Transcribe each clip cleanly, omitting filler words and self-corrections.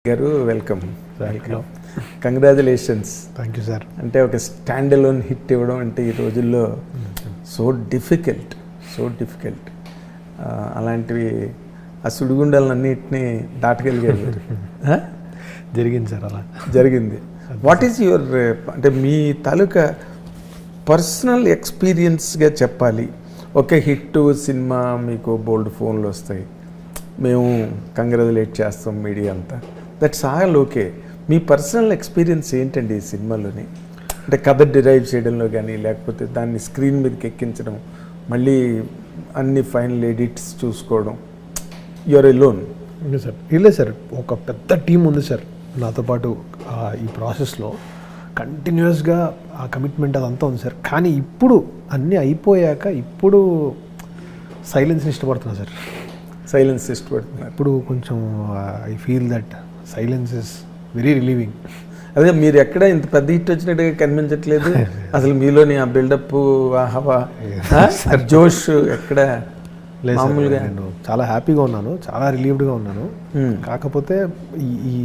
గారు welcome. Congratulations. Thank you sir. అంటే ఒక స్టాండ్ అలోన్ హిట్ ఇవ్వడం అంటే ఈ రోజుల్లో సో డిఫికల్ట్. అలాంటివి ఆ సుడిగుండాలన్నింటినీ దాటగలిగారు. జరిగింది సార్, అలా జరిగింది. వాట్ ఈజ్ యువర్ అంటే మీ తాలూకా పర్సనల్ ఎక్స్పీరియన్స్గా చెప్పాలి. ఓకే, హిట్ సినిమా మీకు బోల్డ్ ఫోన్లు వస్తాయి, మేము కంగ్రాచులేట్ చేస్తాం మీడియా అంతా, that's all okay. Me personal experience ఏంటండి ఈ సినిమాలోని? అంటే కథ డిరైవ్ చేయడంలో కానీ, లేకపోతే దాన్ని స్క్రీన్ మీదకి ఎక్కించడం, మళ్ళీ అన్ని ఫైనల్ ఎడిట్స్ చూసుకోవడం, యూఆర్ ఎలోన్? సార్ ఇల్లే సార్, ఒక పెద్ద టీం ఉంది సార్ నాతో పాటు ఈ ప్రాసెస్లో. కంటిన్యూస్గా ఆ కమిట్మెంట్ అదంతా ఉంది సార్. కానీ ఇప్పుడు అన్నీ అయిపోయాక ఇప్పుడు సైలెన్స్ని ఇష్టపడుతున్నా సార్. సైలెన్స్ ఇష్టపడుతున్నారు ఇప్పుడు కొంచెం. I feel that silence is very relieving. అదే, మీరు ఎక్కడ ఇంత పెద్ద హిట్ వచ్చినట్టుగా కనిపించట్లేదు అసలు. మీలోని ఆ బిల్డప్, హవా, జోష్ ఎక్కడ? మామూలుగా నేను చాలా హ్యాపీగా ఉన్నాను, చాలా రిలీవ్డ్గా ఉన్నాను. కాకపోతే ఈ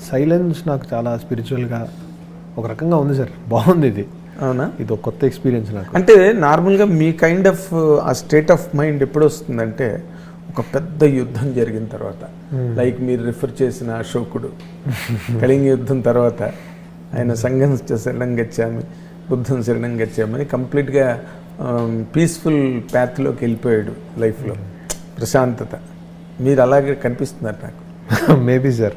సైలెన్స్ నాకు చాలా స్పిరిచువల్గా ఒక రకంగా ఉంది సార్. బాగుంది ఇది. అవునా? ఇది ఒక కొత్త ఎక్స్పీరియన్స్ నాకు. అంటే నార్మల్గా మీ కైండ్ ఆఫ్ ఆ స్టేట్ ఆఫ్ మైండ్ ఎప్పుడు వస్తుందంటే ఒక పెద్ద యుద్ధం జరిగిన తర్వాత, లైక్ మీరు రిఫర్ చేసిన అశోకుడు కళింగ యుద్ధం తర్వాత ఆయన సంఘం శరణం గచ్చామి, బుద్ధం శరణం గచ్చామని కంప్లీట్గా పీస్ఫుల్ ప్యాత్లోకి వెళ్ళిపోయాడు లైఫ్లో, ప్రశాంతత. మీరు అలాగే కనిపిస్తున్నారు నాకు. Maybe sir.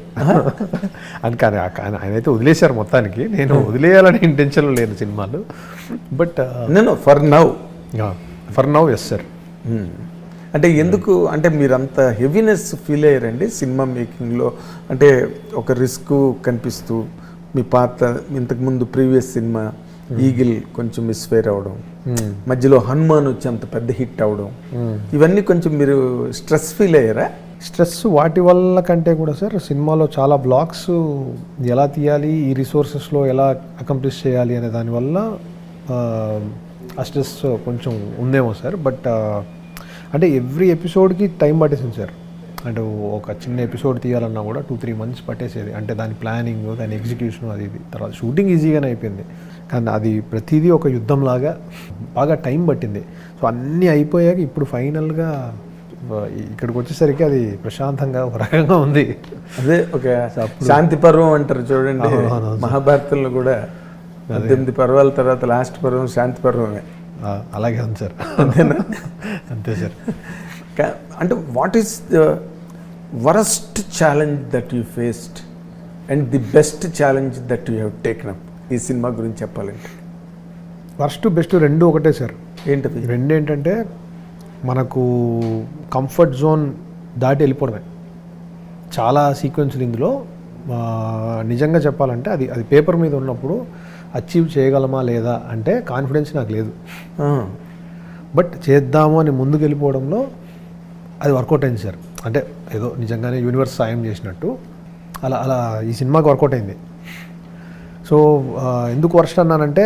అని కానీ ఆయనైతే వదిలేశారు మొత్తానికి. నేను వదిలేయాలనే ఇంటెన్షన్లో లేను సినిమాలు. బట్ నేను ఫర్ నౌ ఎస్ సార్. అంటే ఎందుకు అంటే మీరు అంత హెవీనెస్ ఫీల్ అయ్యారండి సినిమా మేకింగ్లో? అంటే ఒక రిస్క్ కనిపిస్తూ మీ పాత ఇంతకుముందు ప్రీవియస్ సినిమా ఈగిల్ కొంచెం మిస్ఫైర్ అవ్వడం, మధ్యలో హనుమాన్ వచ్చి అంత పెద్ద హిట్ అవ్వడం, ఇవన్నీ కొంచెం మీరు స్ట్రెస్ ఫీల్ అయ్యారా? స్ట్రెస్ వాటి వల్ల కంటే కూడా సార్, సినిమాలో చాలా బ్లాక్స్ ఎలా తీయాలి, ఈ రిసోర్సెస్లో ఎలా అకంప్లిష్ చేయాలి అనే దానివల్ల ఆ స్ట్రెస్ కొంచెం ఉందేమో సార్. బట్ అంటే ఎవ్రీ ఎపిసోడ్కి టైం పట్టేసింది సార్. అంటే ఒక చిన్న ఎపిసోడ్ తీయాలన్నా కూడా 2-3 months పట్టేసేది. అంటే దాని ప్లానింగ్, దాని ఎగ్జిక్యూషన్, అది తర్వాత షూటింగ్ ఈజీగానే అయిపోయింది. కానీ అది ప్రతిదీ ఒక యుద్ధంలాగా బాగా టైం పట్టింది. సో అన్నీ అయిపోయాక ఇప్పుడు ఫైనల్గా ఇక్కడికి వచ్చేసరికి అది ప్రశాంతంగా ఒక రకంగా ఉంది. అదే ఒక శాంతి పర్వం అంటారు చూడండి, మహాభారతంలో కూడా 18 పర్వాల తర్వాత లాస్ట్ పర్వం శాంతి పర్వమే. అలాగే ఉంది సార్. అంతేనా? అంతే సార్. అంటే what is the worst challenge that you faced and the best challenge that you have taken up ఈ సినిమా గురించి చెప్పాలంటే? వర్స్ట్ బెస్ట్ రెండు ఒకటే సార్. ఏంటది? రెండు ఏంటంటే మనకు కంఫర్ట్ జోన్ దాటి వెళ్ళిపోవడమే. చాలా సీక్వెన్స్లు ఇందులో నిజంగా చెప్పాలంటే అది పేపర్ మీద ఉన్నప్పుడు అచీవ్ చేయగలమా లేదా అంటే కాన్ఫిడెన్స్ నాకు లేదు. బట్ చేద్దాము అని ముందుకు వెళ్ళిపోవడంలో అది వర్కౌట్ అయింది సార్. అంటే ఏదో నిజంగానే యూనివర్స్ సాయం చేసినట్టు అలా ఈ సినిమాకి వర్కౌట్ అయింది. సో ఎందుకు వర్స్ట్ అన్నానంటే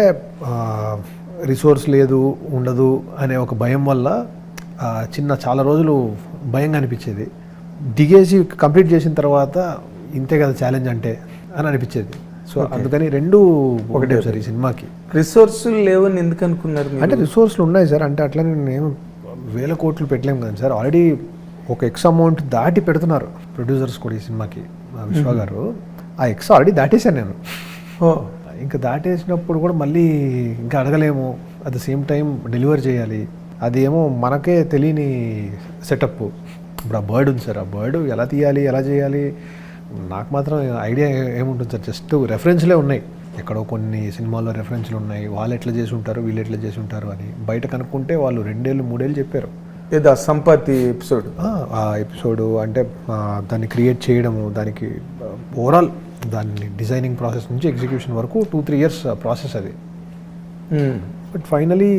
రిసోర్స్ లేదు, ఉండదు అనే ఒక భయం వల్ల చాలా రోజులు భయంగా అనిపించేది. దిగేసి కంప్లీట్ చేసిన తర్వాత ఇంతే కదా ఛాలెంజ్ అంటే అని అనిపించేది. సో అందుకని రెండు ఒకటే సార్ ఈ సినిమాకి. రిసోర్సులు లేవని ఎందుకు అనుకున్నారు? అంటే రిసోర్స్లు ఉన్నాయి సార్. అంటే అట్లా నేను వేల కోట్లు పెట్టలేము కదా సార్. ఆల్రెడీ ఒక ఎక్స్ అమౌంట్ దాటి పెడుతున్నారు ప్రొడ్యూసర్స్ కూడా ఈ సినిమాకి. విశ్వ గారు ఆ ఎక్స్ ఆల్రెడీ దాటేశాను నేను. ఇంకా దాటేసినప్పుడు కూడా మళ్ళీ ఇంకా అడగలేము. At the same time deliver చేయాలి. అది ఏమో మనకే తెలియని సెటప్. ఇప్పుడు ఆ బర్డ్ ఉంది సార్, ఆ బర్డ్ ఎలా తీయాలి, ఎలా చేయాలి నాకు మాత్రం ఐడియా ఏముంటుంది సార్. జస్ట్ రెఫరెన్స్లే ఉన్నాయి, ఎక్కడో కొన్ని సినిమాల్లో రెఫరెన్స్లు ఉన్నాయి. వాళ్ళు ఎట్లా చేసి ఉంటారు, వీళ్ళు ఎట్లా చేసి ఉంటారు అని బయట కనుక్కుంటే వాళ్ళు 2-3 చెప్పారు. ఏదో సంపత్తి ఎపిసోడ్, ఆ ఎపిసోడు అంటే దాన్ని క్రియేట్ చేయడము, దానికి ఓవరాల్ దాన్ని డిజైనింగ్ ప్రాసెస్ నుంచి ఎగ్జిక్యూషన్ వరకు 2-3 years ప్రాసెస్ అది. బట్ ఫైనలీ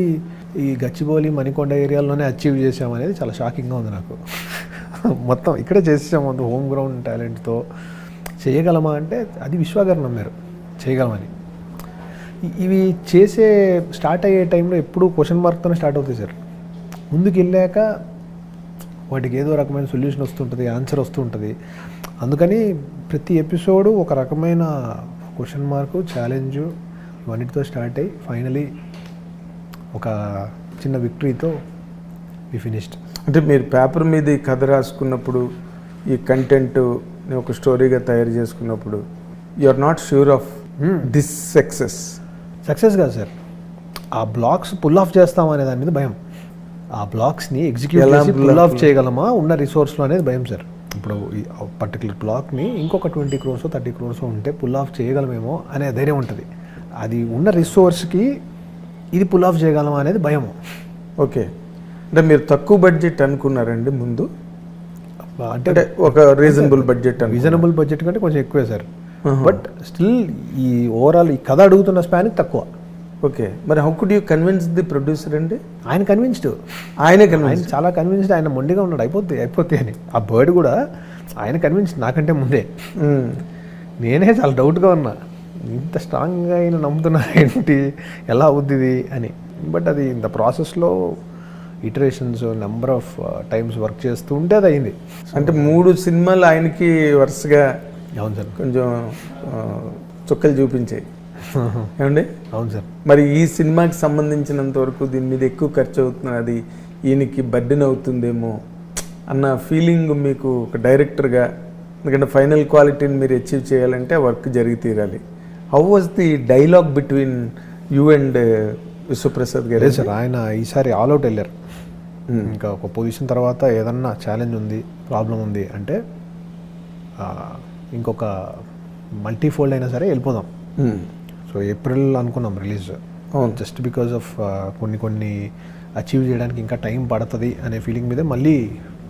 ఈ గచ్చిబౌలి, మణికొండ ఏరియాలోనే అచీవ్ చేసామనేది చాలా షాకింగ్గా ఉంది నాకు. మొత్తం ఇక్కడే చేసేసాము, అంత హోమ్ గ్రౌండ్ టాలెంట్తో చేయగలమా అంటే అది విశ్వగారు నమ్మారు చేయగలమని. ఇవి చేసే స్టార్ట్ అయ్యే టైంలో ఎప్పుడూ క్వశ్చన్ మార్క్తోనే స్టార్ట్ అవుతాయి సార్. ముందుకు వెళ్ళాక వాటికి ఏదో రకమైన సొల్యూషన్ వస్తుంటుంది, ఆన్సర్ వస్తుంటుంది. అందుకని ప్రతి ఎపిసోడు ఒక రకమైన క్వశ్చన్ మార్కు, ఛాలెంజ్ ఇవన్నిటితో స్టార్ట్ అయ్యి ఫైనలీ ఒక చిన్న విక్టరీతో వి ఫినిష్డ్. అంటే మీరు పేపర్ మీద ఈ కథ రాసుకున్నప్పుడు, ఈ కంటెంట్ ఒక స్టోరీగా తయారు చేసుకున్నప్పుడు you are not sure of this success కాదు సార్, ఆ బ్లాక్స్ పుల్ ఆఫ్ చేస్తామనే దాని మీద భయం. ఆ బ్లాక్స్ని ఎగ్జిక్యూట్ చేసి పుల్ ఆఫ్ చేయగలమా ఉన్న రిసోర్స్లో అనేది భయం సార్. ఇప్పుడు ఈ పర్టికులర్ బ్లాక్ని ఇంకొక 20 crores 30 crores ఉంటే పుల్ ఆఫ్ చేయగలమేమో అనే ధైర్యం ఉంటుంది. అది ఉన్న రిసోర్స్కి ఇది పుల్ ఆఫ్ చేయగలమా అనేది భయము. ఓకే, అంటే మీరు తక్కువ బడ్జెట్ అనుకున్నారండి ముందు? అంటే ఒక రీజనబుల్ బడ్జెట్ కంటే కొంచెం ఎక్కువే సార్. బట్ స్టిల్ ఈ ఓవరాల్ ఈ కథ అడుగుతున్న స్పాన్కి తక్కువ. ఓకే, మరి how could you convince the producer అండి? ఆయన కన్విన్స్డ్, ఆయన చాలా కన్విన్స్డ్. ఆయన మొండిగా ఉన్నాడు అయిపోతే అని. ఆ బర్డ్ కూడా ఆయన కన్విన్స్డ్ నాకంటే ముందే. నేనే చాలా డౌట్గా ఉన్నా, ఇంత స్ట్రాంగ్గా ఆయన నమ్ముతున్నా ఏంటి, ఎలా అవుద్ది ఇది అని. బట్ అది ఇంత ప్రాసెస్లో iterations, number of times work చేస్తూ ఉంటే అది అయింది. అంటే 3 సినిమాలు ఆయనకి వరుసగా అవును సార్ కొంచెం చుక్కలు చూపించాయి ఏమండి? అవును సార్. మరి ఈ సినిమాకి సంబంధించినంత వరకు దీని మీద ఎక్కువ ఖర్చు అవుతున్నది, ఈయనకి బర్డెన్ అవుతుందేమో అన్న ఫీలింగ్ మీకు ఒక డైరెక్టర్గా, ఎందుకంటే ఫైనల్ క్వాలిటీని మీరు అచీవ్ చేయాలంటే ఆ వర్క్ జరిగి తీరాలి. How was the dialogue between you and Vishwaprasad గారు? సార్ ఆయన ఈసారి ఆల్ అవుట్ వెళ్ళారు. ఇంకా ఒక పొజిషన్ తర్వాత ఏదన్నా ఛాలెంజ్ ఉంది, ప్రాబ్లం ఉంది అంటే ఇంకొక మల్టీఫోల్డ్ అయినా సరే వెళ్ళిపోదాం. సో ఏప్రిల్ అనుకున్నాం రిలీజ్. జస్ట్ బికాజ్ ఆఫ్ కొన్ని అచీవ్ చేయడానికి ఇంకా టైం పడుతుంది అనే ఫీలింగ్ మీద మళ్ళీ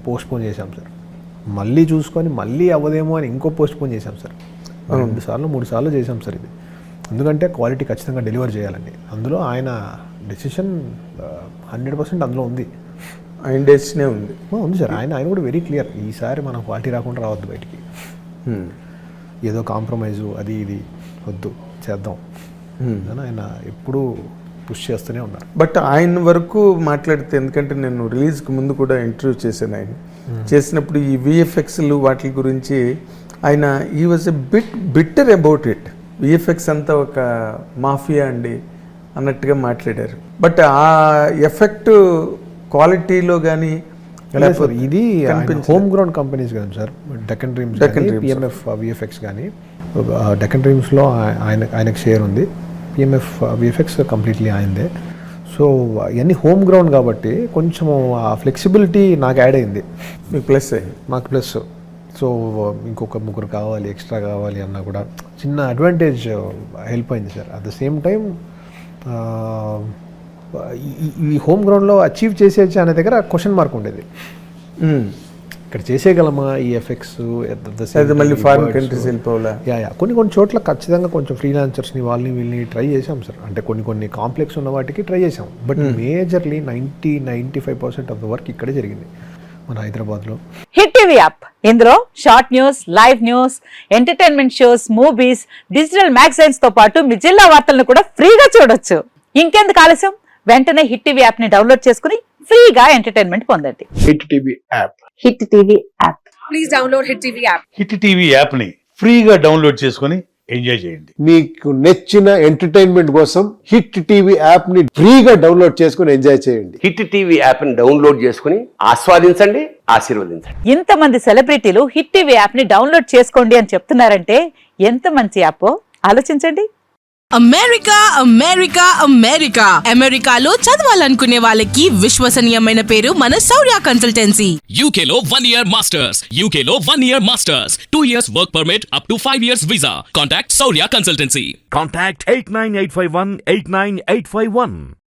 పోస్ట్పోన్ చేశాం సార్. మళ్ళీ చూసుకొని మళ్ళీ అవ్వదేమో అని ఇంకో పోస్ట్పోన్ చేశాం సార్. 2 సార్లు 3 సార్లు చేశాం సార్ ఇది. ఎందుకంటే క్వాలిటీ ఖచ్చితంగా డెలివర్ చేయాలండి. అందులో ఆయన డెసిషన్ 100% అందులో ఉంది. ఆయన డెసిషనే ఉంది సార్. ఆయన కూడా వెరీ క్లియర్, ఈసారి మనం క్వాలిటీ రాకుండా రావద్దు బయటికి, ఏదో కాంప్రమైజు అది ఇది వద్దు, చేద్దాం అని ఆయన ఎప్పుడూ పుష్ చేస్తూనే ఉన్నారు. బట్ ఆయన వరకు మాట్లాడితే, ఎందుకంటే నేను రిలీజ్కి ముందు కూడా ఇంటర్వ్యూ చేశాను ఆయన, చేసినప్పుడు ఈ విఎఫ్ఎక్స్లు వాటి గురించి ఆయన ఈ was a bitter about it. VFX అంతా ఒక మాఫియా అండి అన్నట్టుగా మాట్లాడారు. బట్ ఆ ఎఫెక్ట్ క్వాలిటీలో కానీ ఇది హోమ్ గ్రౌండ్ కంపెనీస్ కదా sir, Deccan dreams, PMF VFX కానీ. డెక్కన్ డ్రీమ్స్లో ఆయనకు షేర్ ఉంది, పిఎంఎఫ్ విఎఫ్ఎక్స్ కంప్లీట్లీ ఆయనదే. సో ఇవన్నీ హోమ్ గ్రౌండ్ కాబట్టి కొంచెం ఆ ఫ్లెక్సిబిలిటీ నాకు యాడ్ అయింది. మీకు ప్లస్ అయింది, మాకు ప్లస్. సో ఇంకొక 3 కావాలి, ఎక్స్ట్రా కావాలి అన్నా కూడా చిన్న అడ్వాంటేజ్ హెల్ప్ అయింది sir. At the same time ఈ హోమ్ గ్రౌండ్లో అచీవ్ చేసేయచ్చు అనే దగ్గర క్వశ్చన్ మార్క్ ఉండేది. ఇక్కడ చేసేయగలమా ఈ ఎఫెక్ట్స్, మళ్ళీ ఫారిన్ కంట్రీస్ వెళ్ళిపోవాలా? కొన్ని చోట్ల ఖచ్చితంగా కొంచెం ఫ్రీలాన్సర్స్ని వీళ్ళని ట్రై చేసాం సార్. అంటే కొన్ని కాంప్లెక్స్ ఉన్న వాటికి ట్రై చేసాం. But majorly 90-95% of the work ఇక్కడే జరిగింది మన హైదరాబాద్లో. హిట్ టీవీ యాప్, ఇందులో short news, live news, entertainment shows, movies, digital magazines తో పాటు మీ జిల్లా వార్తలను కూడా ఫ్రీగా చూడొచ్చు. ఇంకెందుకు ఆలస్యం, వెంటనే హిట్ టీవీ యాప్ ని డౌన్లోడ్ చేసుకుని ఫ్రీగా ఎంటర్టైన్మెంట్ పొందండి. Hit TV app. Hit TV app. Please download hit TV app. Hit TV app ని ఫ్రీగా డౌన్లోడ్ చేసుకుని ఎంజాయ్ చేయండి. మీకు నచ్చిన ఎంటర్టైన్మెంట్ కోసం హిట్ టీవీ యాప్ ని ఫ్రీగా డౌన్లోడ్ చేసుకుని ఎంజాయ్ చేయండి. హిట్ టీవీ యాప్ ని డౌన్లోడ్ చేసుకుని ఆస్వాదించండి, ఆశీర్వదించండి. ఇంతమంది సెలబ్రిటీలు హిట్ టీవీ యాప్ ని డౌన్లోడ్ చేసుకోండి అని చెప్తున్నారంటే ఎంత మంచి యాప్ ఆలోచించండి. అమెరికా అమెరికాలో చదవాలనుకునే వాళ్ళకి విశ్వసనీయమైన పేరు మన శౌర్య కన్సల్టెన్సీ. UK లో 1 year masters, UK లో 1 year masters, 2 years work permit up to 5 years visa. Contact Saurya Consultancy. Contact 89851 89851.